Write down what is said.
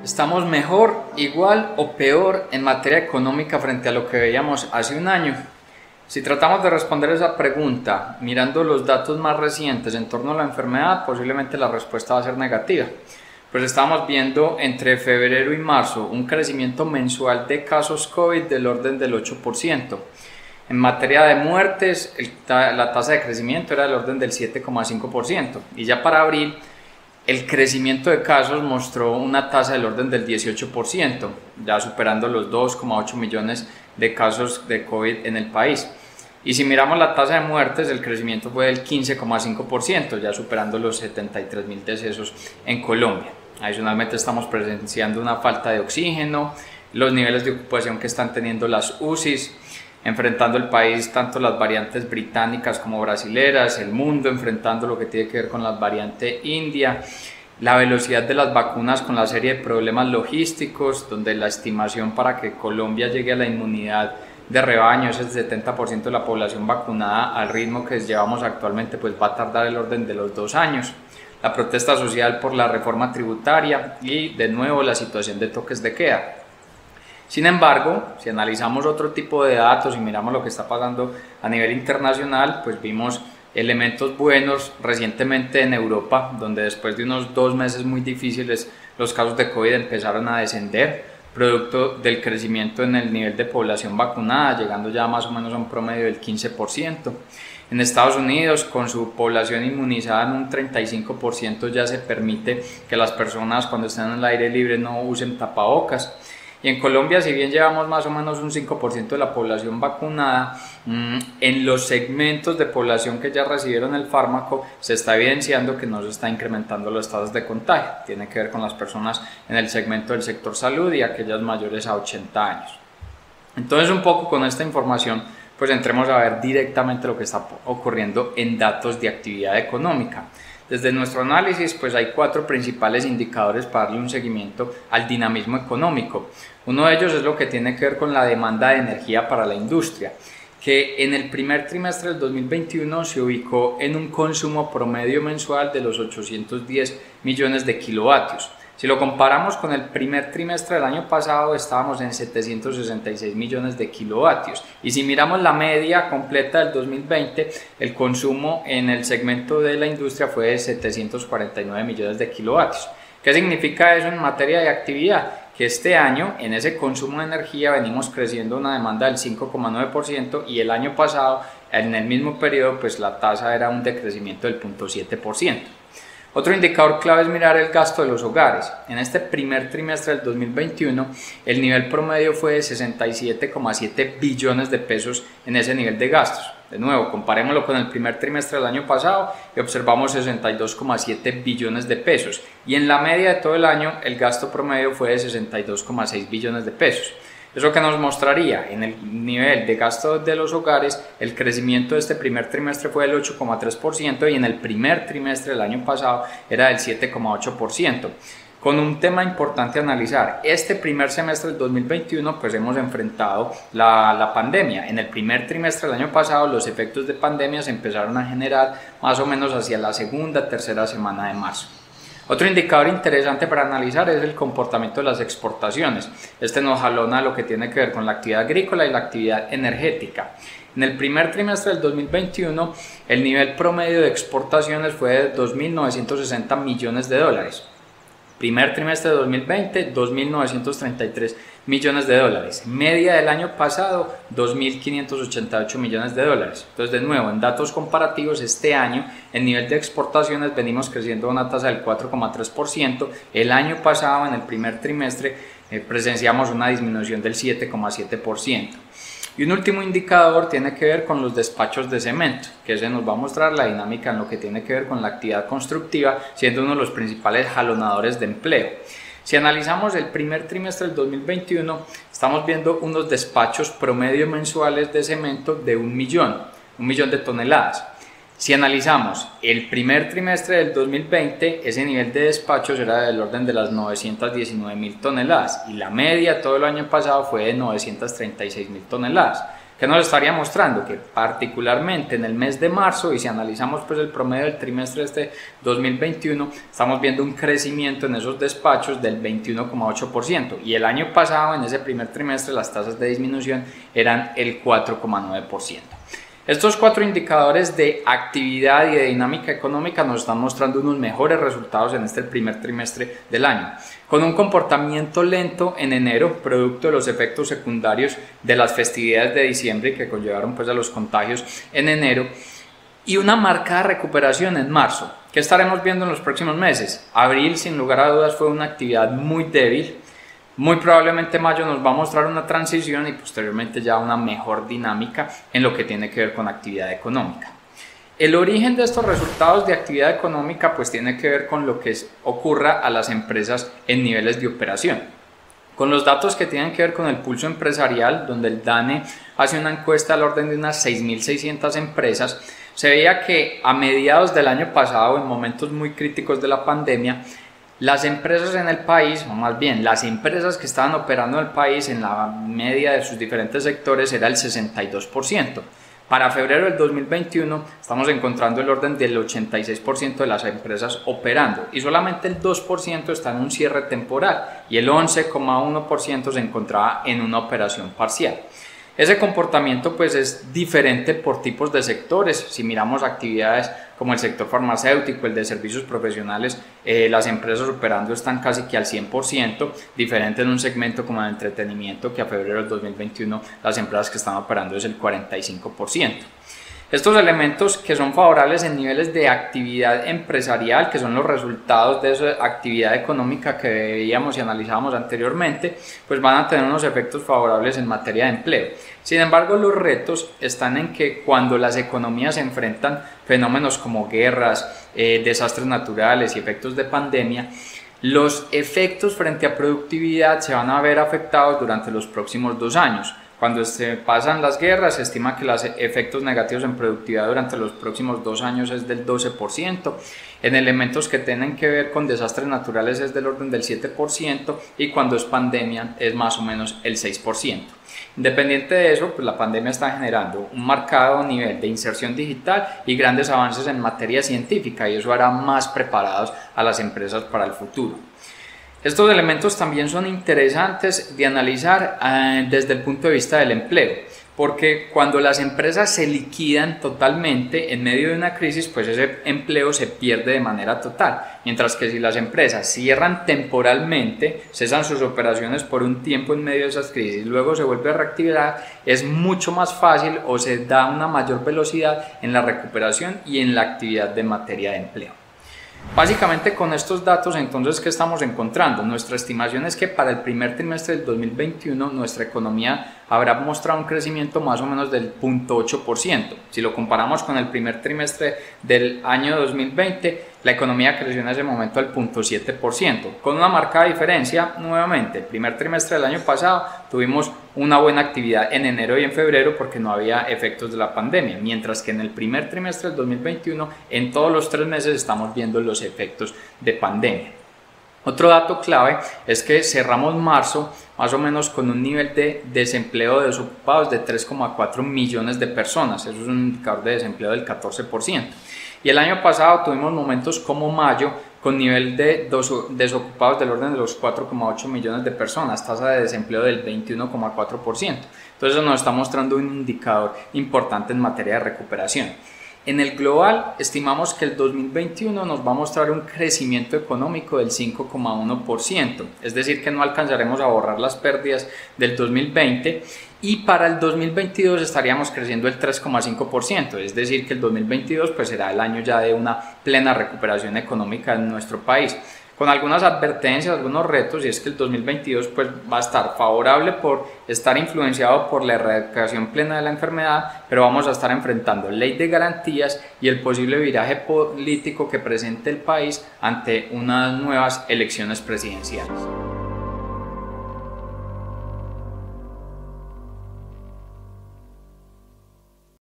¿Estamos mejor, igual o peor en materia económica frente a lo que veíamos hace un año? Si tratamos de responder esa pregunta mirando los datos más recientes en torno a la enfermedad, posiblemente la respuesta va a ser negativa. Pues estamos viendo entre febrero y marzo un crecimiento mensual de casos COVID del orden del 8%. En materia de muertes, la tasa de crecimiento era del orden del 7,5%. Y ya para abril, el crecimiento de casos mostró una tasa del orden del 18%, ya superando los 2,8 millones de casos de COVID en el país. Y si miramos la tasa de muertes, el crecimiento fue del 15,5%, ya superando los 73.000 decesos en Colombia. Adicionalmente estamos presenciando una falta de oxígeno, los niveles de ocupación que están teniendo las UCIs, enfrentando el país tanto las variantes británicas como brasileras, el mundo enfrentando lo que tiene que ver con la variante india, la velocidad de las vacunas con la serie de problemas logísticos, donde la estimación para que Colombia llegue a la inmunidad de rebaño es el 70% de la población vacunada al ritmo que llevamos actualmente, pues va a tardar el orden de los 2 años. La protesta social por la reforma tributaria y de nuevo la situación de toques de queda. Sin embargo, si analizamos otro tipo de datos y miramos lo que está pasando a nivel internacional, pues vimos elementos buenos recientemente en Europa, donde después de unos 2 meses muy difíciles los casos de COVID empezaron a descender, producto del crecimiento en el nivel de población vacunada, llegando ya más o menos a un promedio del 15%. En Estados Unidos, con su población inmunizada en un 35%, ya se permite que las personas cuando estén al aire libre no usen tapabocas. Y en Colombia, si bien llevamos más o menos un 5% de la población vacunada, en los segmentos de población que ya recibieron el fármaco se está evidenciando que no se está incrementando las tasas de contagio. Tiene que ver con las personas en el segmento del sector salud y aquellas mayores a 80 años. Entonces, un poco con esta información, pues entremos a ver directamente lo que está ocurriendo en datos de actividad económica. Desde nuestro análisis, pues hay 4 principales indicadores para darle un seguimiento al dinamismo económico. Uno de ellos es lo que tiene que ver con la demanda de energía para la industria, que en el primer trimestre del 2021 se ubicó en un consumo promedio mensual de los 810 millones de kilovatios. Si lo comparamos con el primer trimestre del año pasado, estábamos en 766 millones de kilovatios. Y si miramos la media completa del 2020, el consumo en el segmento de la industria fue de 749 millones de kilovatios. ¿Qué significa eso en materia de actividad? Que este año, en ese consumo de energía, venimos creciendo una demanda del 5,9% y el año pasado, en el mismo periodo, pues la tasa era un decrecimiento del 0,7%. Otro indicador clave es mirar el gasto de los hogares. En este primer trimestre del 2021, el nivel promedio fue de 67,7 billones de pesos en ese nivel de gastos. De nuevo, comparémoslo con el primer trimestre del año pasado y observamos 62,7 billones de pesos. Y en la media de todo el año, el gasto promedio fue de 62,6 billones de pesos. Eso que nos mostraría en el nivel de gasto de los hogares, el crecimiento de este primer trimestre fue del 8,3% y en el primer trimestre del año pasado era del 7,8%. Con un tema importante a analizar, este primer semestre del 2021 pues hemos enfrentado la pandemia. En el primer trimestre del año pasado los efectos de pandemia se empezaron a generar más o menos hacia la segunda, tercera semana de marzo. Otro indicador interesante para analizar es el comportamiento de las exportaciones. Este nos jalona lo que tiene que ver con la actividad agrícola y la actividad energética. En el primer trimestre del 2021, el nivel promedio de exportaciones fue de 2.960 millones de dólares. Primer trimestre de 2020, 2.933 millones de dólares. Media del año pasado, 2.588 millones de dólares. Entonces, de nuevo, en datos comparativos, este año, en nivel de exportaciones, venimos creciendo a una tasa del 4,3%. El año pasado, en el primer trimestre, presenciamos una disminución del 7,7%. Y un último indicador tiene que ver con los despachos de cemento, que se nos va a mostrar la dinámica en lo que tiene que ver con la actividad constructiva, siendo uno de los principales jalonadores de empleo. Si analizamos el primer trimestre del 2021, estamos viendo unos despachos promedio mensuales de cemento de 1 millón de toneladas. Si analizamos el primer trimestre del 2020, ese nivel de despachos era del orden de las 919.000 toneladas y la media todo el año pasado fue de 936.000 toneladas. ¿Qué nos estaría mostrando? Que particularmente en el mes de marzo, y si analizamos pues el promedio del trimestre este 2021, estamos viendo un crecimiento en esos despachos del 21,8%, y el año pasado en ese primer trimestre las tasas de disminución eran el 4,9%. Estos cuatro indicadores de actividad y de dinámica económica nos están mostrando unos mejores resultados en este primer trimestre del año, con un comportamiento lento en enero, producto de los efectos secundarios de las festividades de diciembre que conllevaron pues a los contagios en enero, y una marcada recuperación en marzo. ¿Qué estaremos viendo en los próximos meses? Abril, sin lugar a dudas, fue una actividad muy débil. Muy probablemente mayo nos va a mostrar una transición y posteriormente ya una mejor dinámica en lo que tiene que ver con actividad económica. El origen de estos resultados de actividad económica pues tiene que ver con lo que ocurra a las empresas en niveles de operación. Con los datos que tienen que ver con el pulso empresarial, donde el DANE hace una encuesta al orden de unas 6.600 empresas, se veía que a mediados del año pasado, en momentos muy críticos de la pandemia, las empresas en el país, o más bien las empresas que estaban operando en el país en la media de sus diferentes sectores era el 62%. Para febrero del 2021 estamos encontrando el orden del 86% de las empresas operando y solamente el 2% está en un cierre temporal y el 11,1% se encontraba en una operación parcial. Ese comportamiento pues es diferente por tipos de sectores. Si miramos actividades como el sector farmacéutico, el de servicios profesionales, las empresas operando están casi que al 100%, diferente en un segmento como el entretenimiento, que a febrero del 2021 las empresas que están operando es el 45%. Estos elementos que son favorables en niveles de actividad empresarial, que son los resultados de esa actividad económica que veíamos y analizábamos anteriormente, pues van a tener unos efectos favorables en materia de empleo. Sin embargo, los retos están en que cuando las economías se enfrentan fenómenos como guerras, desastres naturales y efectos de pandemia, los efectos frente a productividad se van a ver afectados durante los próximos 2 años. Cuando se pasan las guerras, se estima que los efectos negativos en productividad durante los próximos 2 años es del 12%, en elementos que tienen que ver con desastres naturales es del orden del 7% y cuando es pandemia es más o menos el 6%. Independiente de eso, pues la pandemia está generando un marcado nivel de inserción digital y grandes avances en materia científica y eso hará más preparados a las empresas para el futuro. Estos elementos también son interesantes de analizar desde el punto de vista del empleo, porque cuando las empresas se liquidan totalmente en medio de una crisis, pues ese empleo se pierde de manera total, mientras que si las empresas cierran temporalmente, cesan sus operaciones por un tiempo en medio de esas crisis, luego se vuelve a reactivar, es mucho más fácil o se da una mayor velocidad en la recuperación y en la actividad de materia de empleo. Básicamente con estos datos entonces, ¿qué estamos encontrando? Nuestra estimación es que para el primer trimestre del 2021 nuestra economía habrá mostrado un crecimiento más o menos del 0,8%. Si lo comparamos con el primer trimestre del año 2020, la economía creció en ese momento al 0,7%, con una marcada diferencia nuevamente. El primer trimestre del año pasado tuvimos una buena actividad en enero y en febrero porque no había efectos de la pandemia, mientras que en el primer trimestre del 2021 en todos los 3 meses estamos viendo los efectos de pandemia. Otro dato clave es que cerramos marzo más o menos con un nivel de desempleo de desocupados de 3,4 millones de personas, eso es un indicador de desempleo del 14%. Y el año pasado tuvimos momentos como mayo con nivel de desocupados del orden de los 4,8 millones de personas, tasa de desempleo del 21,4%. Entonces nos está mostrando un indicador importante en materia de recuperación. En el global estimamos que el 2021 nos va a mostrar un crecimiento económico del 5,1%, es decir que no alcanzaremos a borrar las pérdidas del 2020 y para el 2022 estaríamos creciendo el 3,5%, es decir que el 2022 pues será el año ya de una plena recuperación económica en nuestro país, con algunas advertencias, algunos retos, y es que el 2022 pues, va a estar favorable por estar influenciado por la erradicación plena de la enfermedad, pero vamos a estar enfrentando ley de garantías y el posible viraje político que presente el país ante unas nuevas elecciones presidenciales.